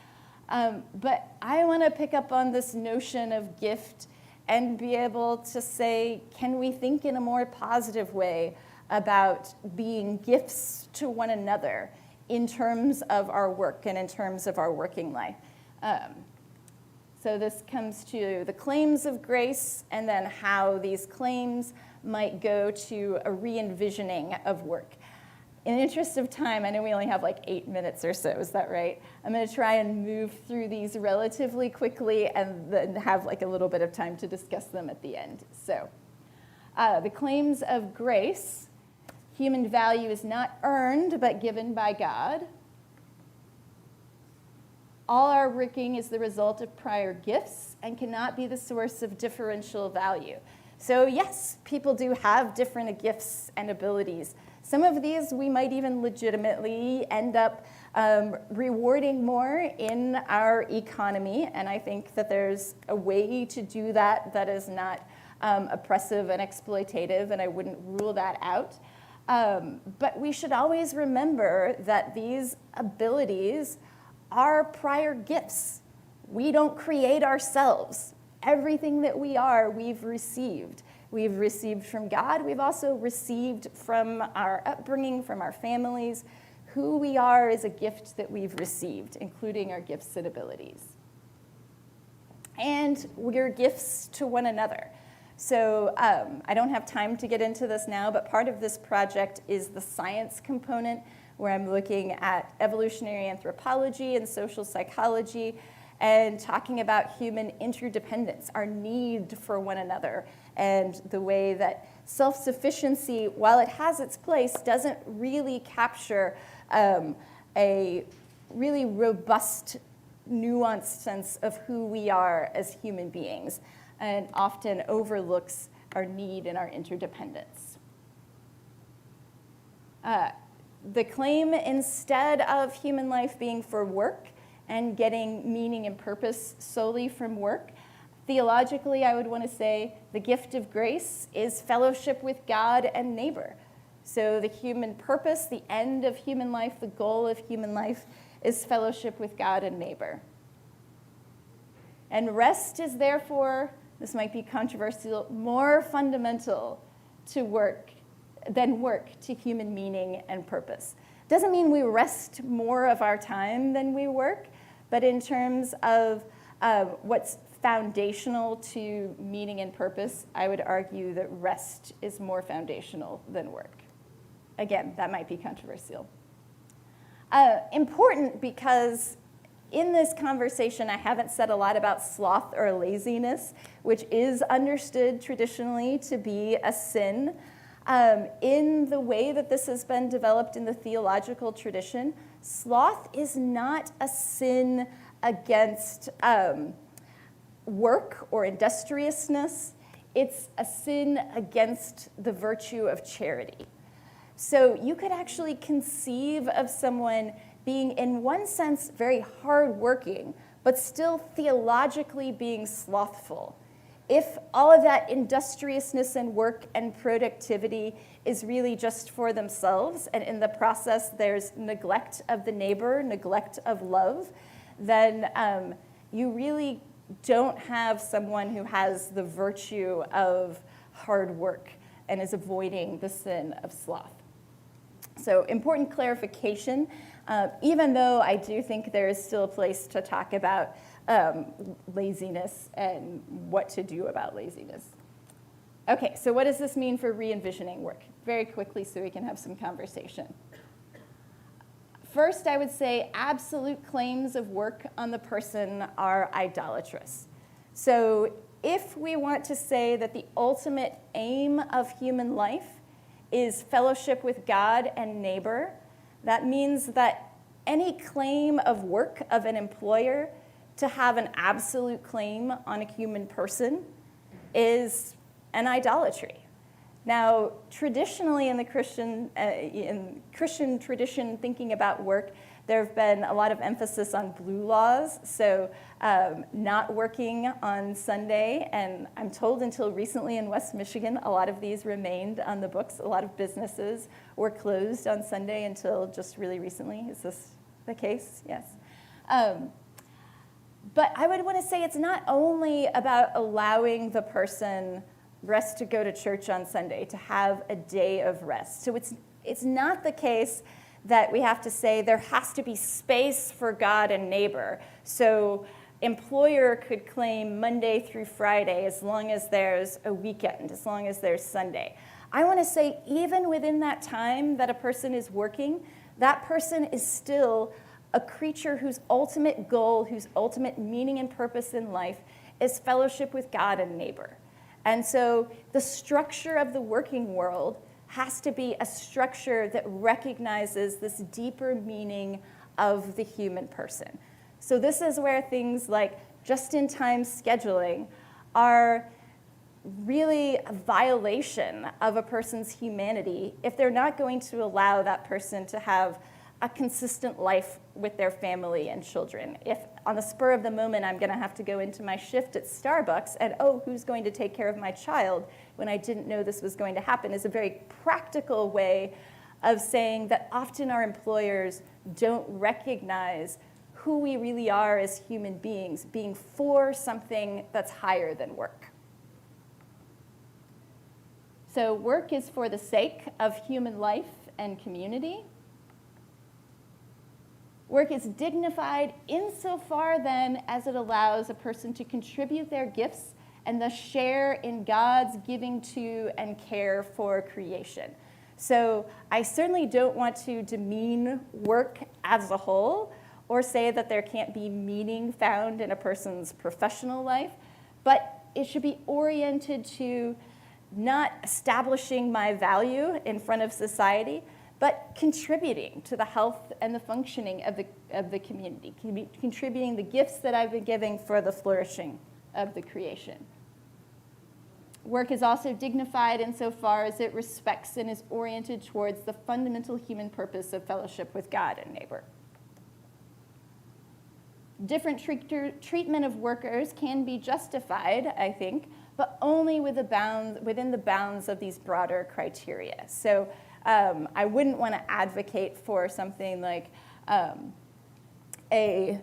But I want to pick up on this notion of gift and be able to say, can we think in a more positive way about being gifts to one another in terms of our work and in terms of our working life? So this comes to the claims of grace and then how these claims might go to a re-envisioning of work. In the interest of time, I know we only have like 8 minutes or so, is that right? I'm going to try and move through these relatively quickly and then have like a little bit of time to discuss them at the end. So the claims of grace: human value is not earned but given by God. All our working is the result of prior gifts and cannot be the source of differential value. So yes, people do have different gifts and abilities. Some of these we might even legitimately end up rewarding more in our economy, and I think that there's a way to do that that is not oppressive and exploitative, and I wouldn't rule that out. But we should always remember that these abilities are prior gifts. We don't create ourselves. Everything that we are, we've received. We've received from God. We've also received from our upbringing, from our families. Who we are is a gift that we've received, including our gifts and abilities. And we're gifts to one another. So I don't have time to get into this now, but part of this project is the science component, where I'm looking at evolutionary anthropology and social psychology and talking about human interdependence, our need for one another, and the way that self-sufficiency, while it has its place, doesn't really capture a really robust, nuanced sense of who we are as human beings, and often overlooks our need and our interdependence. The claim, instead of human life being for work and getting meaning and purpose solely from work, theologically, I would want to say the gift of grace is fellowship with God and neighbor. So the human purpose, the end of human life, the goal of human life is fellowship with God and neighbor. And rest is therefore, this might be controversial, more fundamental to work than work to human meaning and purpose. Doesn't mean we rest more of our time than we work, but in terms of what's foundational to meaning and purpose, I would argue that rest is more foundational than work. Again, that might be controversial. Important because in this conversation, I haven't said a lot about sloth or laziness, which is understood traditionally to be a sin. In the way that this has been developed in the theological tradition, sloth is not a sin against work or industriousness. It's a sin against the virtue of charity. So you could actually conceive of someone being, in one sense, very hardworking, but still theologically being slothful. If all of that industriousness and work and productivity is really just for themselves, and in the process there's neglect of the neighbor, neglect of love, then you really don't have someone who has the virtue of hard work and is avoiding the sin of sloth. So important clarification, even though I do think there is still a place to talk about laziness and what to do about laziness. Okay, so what does this mean for re-envisioning work? Very quickly so we can have some conversation. First, I would say absolute claims of work on the person are idolatrous. So if we want to say that the ultimate aim of human life is fellowship with God and neighbor, that means that any claim of work of an employer to have an absolute claim on a human person is an idolatry. Now, traditionally in the Christian tradition thinking about work, there have been a lot of emphasis on blue laws, so not working on Sunday, and I'm told until recently in West Michigan, a lot of these remained on the books. A lot of businesses were closed on Sunday until just really recently. Is this the case? Yes. But I would want to say it's not only about allowing the person rest to go to church on Sunday, to have a day of rest. So it's not the case that we have to say there has to be space for God and neighbor. So employer could claim Monday through Friday as long as there's a weekend, as long as there's Sunday. I want to say even within that time that a person is working, that person is still a creature whose ultimate goal, whose ultimate meaning and purpose in life is fellowship with God and neighbor. And so the structure of the working world has to be a structure that recognizes this deeper meaning of the human person. So this is where things like just-in-time scheduling are really a violation of a person's humanity if they're not going to allow that person to have a consistent life with their family and children. If on the spur of the moment I'm going to have to go into my shift at Starbucks and, oh, who's going to take care of my child when I didn't know this was going to happen, is a very practical way of saying that often our employers don't recognize who we really are as human beings, being for something that's higher than work. So work is for the sake of human life and community. Work is dignified insofar then as it allows a person to contribute their gifts and thus share in God's giving to and care for creation. So I certainly don't want to demean work as a whole or say that there can't be meaning found in a person's professional life, but it should be oriented to not establishing my value in front of society, but contributing to the health and the functioning of the community, contributing the gifts that I've been giving for the flourishing of the creation. Work is also dignified insofar as it respects and is oriented towards the fundamental human purpose of fellowship with God and neighbor. Different treatment of workers can be justified, I think, but only within the bounds of these broader criteria. So I wouldn't want to advocate for something like a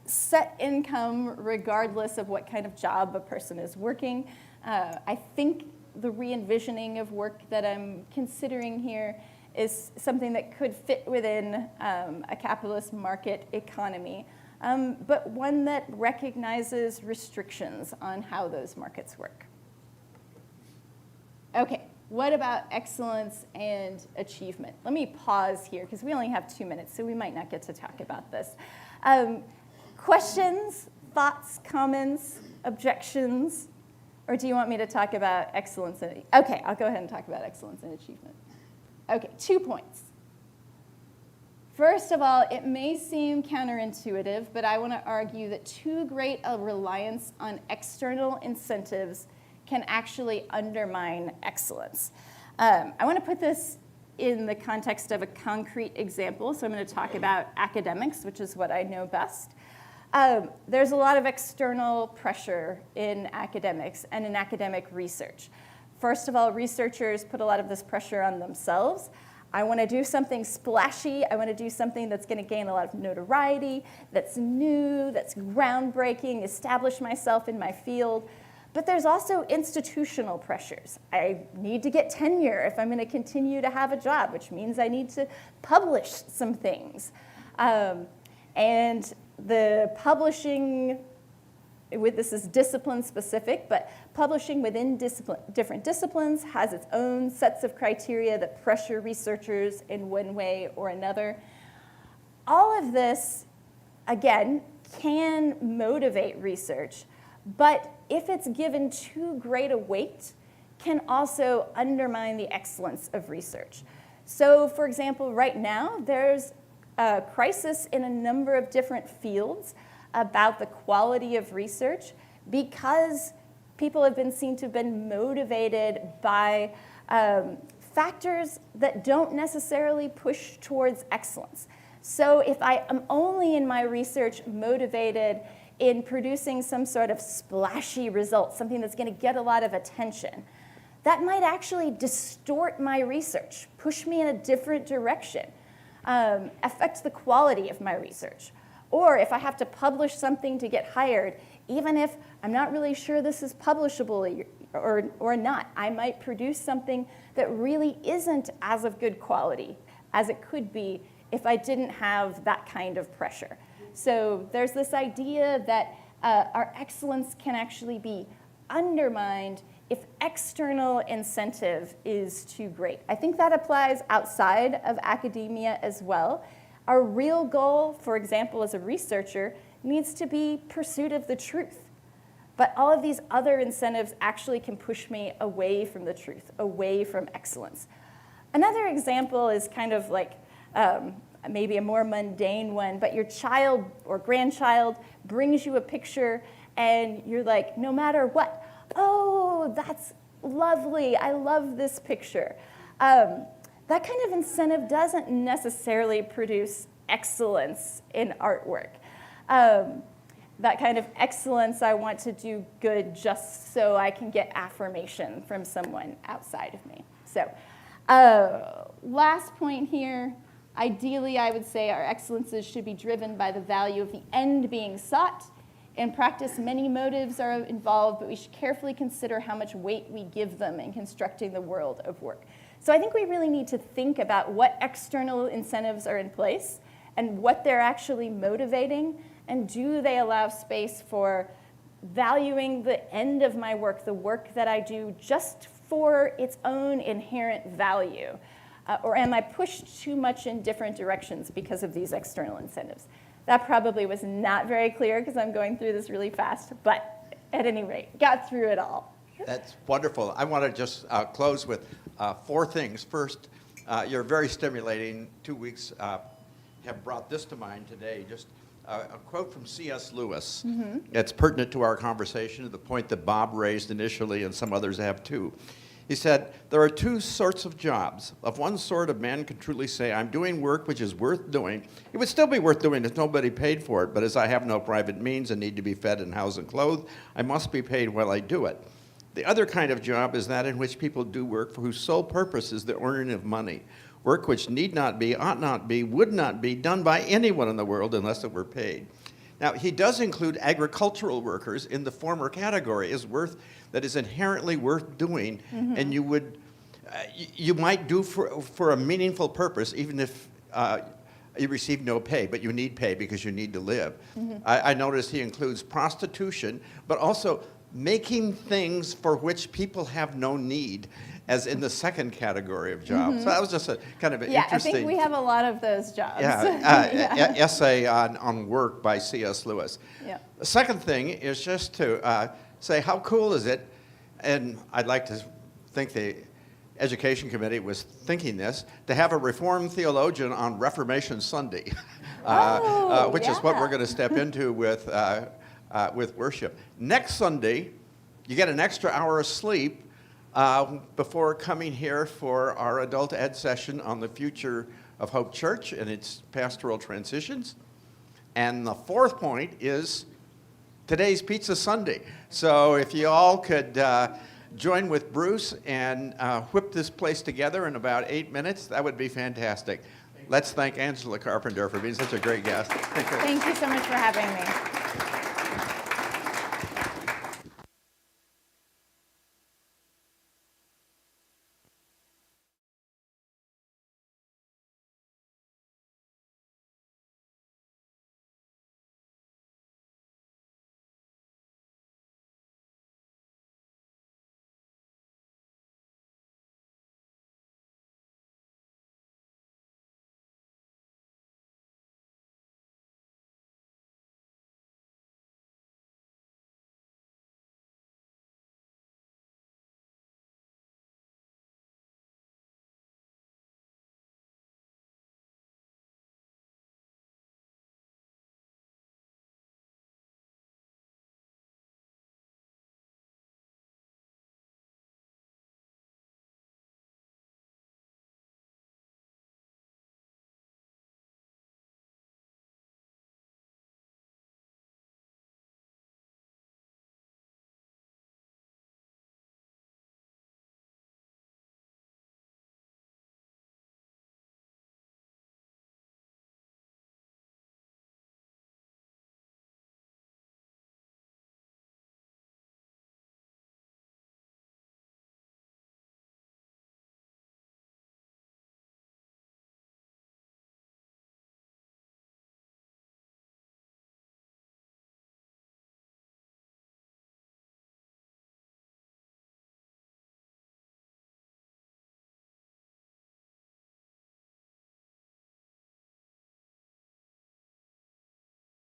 set income regardless of what kind of job a person is working. I think the re-envisioning of work that I'm considering here is something that could fit within a capitalist market economy, but one that recognizes restrictions on how those markets work. Okay, what about excellence and achievement? Let me pause here because we only have 2 minutes, so we might not get to talk about this. Questions, thoughts, comments, objections? Or do you want me to talk about excellence? Okay, I'll go ahead and talk about excellence and achievement. Okay, 2 points. First of all, it may seem counterintuitive, but I want to argue that too great a reliance on external incentives can actually undermine excellence. I want to put this in the context of a concrete example, so I'm going to talk about academics, which is what I know best. There's a lot of external pressure in academics and in academic research. First of all, researchers put a lot of this pressure on themselves. I want to do something splashy. I want to do something that's going to gain a lot of notoriety, that's new, that's groundbreaking, establish myself in my field. But there's also institutional pressures. I need to get tenure if I'm going to continue to have a job, which means I need to publish some things. And the publishing, this is discipline specific, but publishing within different disciplines has its own sets of criteria that pressure researchers in one way or another. All of this, again, can motivate research, but if it's given too great a weight, can also undermine the excellence of research. So, for example, right now, there's a crisis in a number of different fields about the quality of research because people have been seen to have been motivated by factors that don't necessarily push towards excellence. So if I am only in my research motivated in producing some sort of splashy result, something that's going to get a lot of attention, that might actually distort my research, push me in a different direction, affect the quality of my research. Or if I have to publish something to get hired, even if I'm not really sure this is publishable or not, I might produce something that really isn't as of good quality as it could be if I didn't have that kind of pressure. So there's this idea that our excellence can actually be undermined if external incentive is too great. I think that applies outside of academia as well. Our real goal, for example, as a researcher, needs to be pursuit of the truth. But all of these other incentives actually can push me away from the truth, away from excellence. Another example is kind of like maybe a more mundane one, but your child or grandchild brings you a picture and you're like, no matter what, oh, that's lovely, I love this picture. That kind of incentive doesn't necessarily produce excellence in artwork. That kind of excellence, I want to do good just so I can get affirmation from someone outside of me. So last point here, ideally I would say our excellences should be driven by the value of the end being sought. In practice, many motives are involved, but we should carefully consider how much weight we give them in constructing the world of work. So I think we really need to think about what external incentives are in place and what they're actually motivating, and do they allow space for valuing the end of my work, the work that I do, just for its own inherent value. Or am I pushed too much in different directions because of these external incentives? That probably was not very clear because I'm going through this really fast, but at any rate, got through it all. That's wonderful. I want to just close with 4 things. First, you're very stimulating. 2 weeks have brought this to mind today. Just a quote from C.S. Lewis. It's pertinent to our conversation, to the point that Bob raised initially and some others have too. He said, there are 2 sorts of jobs. Of one sort, a man can truly say, I'm doing work which is worth doing. It would still be worth doing if nobody paid for it, but as I have no private means and need to be fed and housed and clothed, I must be paid while I do it. The other kind of job is that in which people do work for whose sole purpose is the earning of money. Work which need not be, ought not be, would not be done by anyone in the world unless it were paid. Now, he does include agricultural workers in the former category as worth that is inherently worth doing, and you would, you might do for a meaningful purpose, even if you receive no pay, but you need pay because you need to live. I noticed he includes prostitution, but also making things for which people have no need, as in the second category of jobs. So that was just a kind of an interesting. I think we have a lot of those jobs. Essay on work by C.S. Lewis. The second thing is just to say, how cool is it, and I'd like to think the Education Committee was thinking this, to have a Reformed theologian on Reformation Sunday, which is what we're going to step into with worship. Next Sunday, you get an extra hour of sleep before coming here for our adult ed session on the future of Hope Church and its pastoral transitions. And the 4th point is today's Pizza Sunday. So if you all could join with Bruce and whip this place together in about 8 minutes, that would be fantastic. Let's thank Angela Carpenter for being such a great guest. Thank you so much for having me.